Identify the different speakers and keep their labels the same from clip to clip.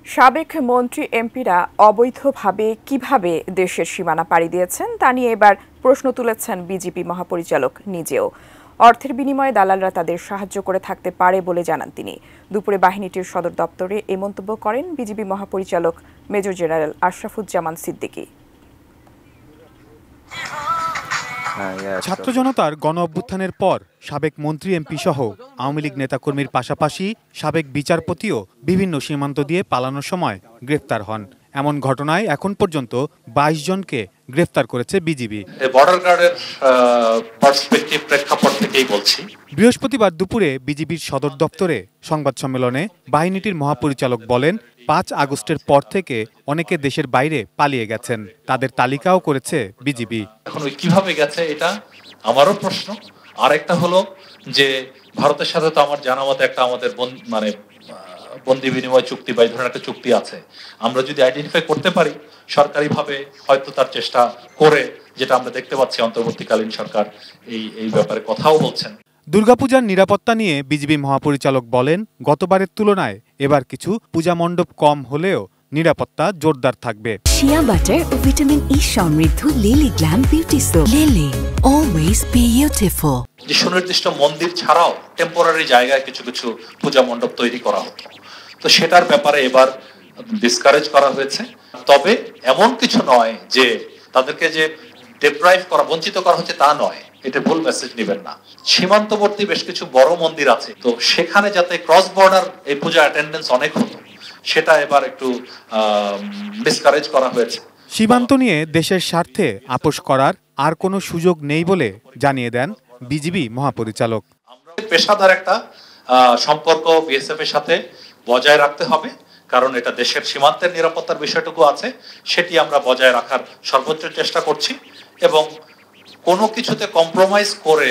Speaker 1: সাবেক মন্ত্রী এমপিরা অবৈধভাবে কিভাবে দেশের সীমানা পাড়ি দিয়েছেন তা নিয়ে এবার প্রশ্ন তুলেছেন বিজেপি মহাপরিচালক নিজেও। অর্থের বিনিময়ে দালালরা তাদের সাহায্য করে থাকতে পারে বলে জানান তিনি। দুপুরে বাহিনীটির সদর দপ্তরে এই মন্তব্য করেন বিজেপি মহাপরিচালক মেজর জেনারেল আশরাফুজ্জামান সিদ্দিকী।
Speaker 2: ছাত্র জনতার গণ অভ্যুত্থানের পর সাবেক মন্ত্রী এমপি সহ আওয়ামী লীগ নেতাকর্মীর পাশাপাশি সাবেক বিচারপতিও বিভিন্ন সীমান্ত দিয়ে পালানোর সময় গ্রেফতার হন। এমন ঘটনায় এখন পর্যন্ত ২২ জনকে গ্রেফতার করেছে বিজিবি।
Speaker 3: বর্ডার গার্ডের পার্সপেক্টিভ প্রেক্ষাপট থেকেই বলছি।
Speaker 2: বৃহস্পতিবার দুপুরে বিজিবির সদর দপ্তরে সংবাদ সম্মেলনে বাহিনীটির মহাপরিচালক বলেন, ৫ আগস্টের পর থেকে অনেকে দেশের বাইরে পালিয়ে গেছেন, তাদের তালিকাও করেছে বিজিবি।
Speaker 3: এখন কিভাবে গেছে এটা আমারও প্রশ্ন। আরেকটা হলো যে ভারতের সাথে তো আমার জানা মতে একটা আমাদের বন্দি বিনিময় চুক্তি বা এই ধরনের একটা চুক্তি আছে। আমরা যদি আইডেন্টিফাই করতে পারি সরকারিভাবে হয়তো তার চেষ্টা করে, যেটা আমরা দেখতে পাচ্ছি অন্তর্বর্তীকালীন সরকার এই ব্যাপারে কথাও বলছেন।
Speaker 2: দুর্গাপূজার নিরাপত্তা নিয়ে বিজিবি মহাপরিচালক বলেন, গতবারের তুলনায় এবার কিছু পূজা মণ্ডপ কম হলেও নিরাপত্তা জোরদার থাকবে।
Speaker 4: শিয়া বাটার ও ভিটামিন ই সমৃদ্ধ lily glam beauty soap. Lily, always beautiful.
Speaker 3: যে সুনির্দিষ্ট মন্দির ছাড়াও টেম্পোরারি জায়গায় কিছু কিছু পূজা মণ্ডপ তৈরি করা হতো, তো সেটার ব্যাপারে এবার ডিসকারেজ করা হয়েছে। তবে এমন কিছু নয় যে তাদেরকে যে ডিপ্রাইভ করা, বঞ্চিত করা হচ্ছে তা নয়, এটা ভুল মেসেজ নেবেন না। সীমান্তবর্তী বেশ কিছু বড় মন্দির আছে, তো সেখানে যাতে ক্রস বর্ডার এই পূজা অ্যাটেন্ডেন্স অনেক হতো, সেটা এবার একটু ডিসকারেজ করা হয়েছে।
Speaker 2: সীমান্ত নিয়ে দেশের স্বার্থে আপোষ করার আর কোনো সুযোগ নেই বলে জানিয়ে দেন বিজিবি মহাপরিচালক।
Speaker 3: পেশাদার একটা সম্পর্ক বিএসএফ এর সাথে বজায় রাখতে হবে, কারণ এটা দেশের সীমান্তের নিরাপত্তার বিষয়টুকু আছে, সেটি আমরা বজায় রাখার সর্বোচ্চ চেষ্টা করছি এবং কোনো কিছুতে কম্প্রোমাইজ করে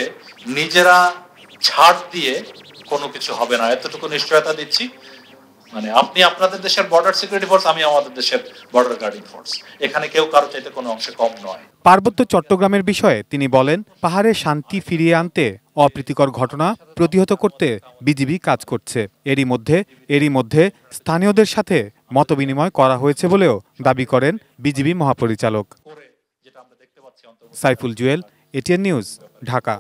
Speaker 3: নিজেরা ছাড় দিয়ে কোনো কিছু হবে না, এতটুকু নিশ্চয়তা দিচ্ছি। আপনি আপনাদের দেশের বর্ডার সিকিউরিটি ফোর্স, আমি আমাদের দেশের বর্ডার গার্ডিং ফোর্স, এখানে কেউ কারো চাইতে কোনো অংশে কম নয়।
Speaker 2: পার্বত্য চট্টগ্রামের বিষয়ে তিনি বলেন, পাহাড়ে শান্তি ফিরিয়ে আনতে অপ্রীতিকর ঘটনা প্রতিহত করতে বিজিবি কাজ করছে। এরই মধ্যে স্থানীয়দের সাথে মতবিনিময় করা হয়েছে বলেও দাবি করেন বিজিবি মহাপরিচালক। Saiful Jewel, ATN news, Dhaka.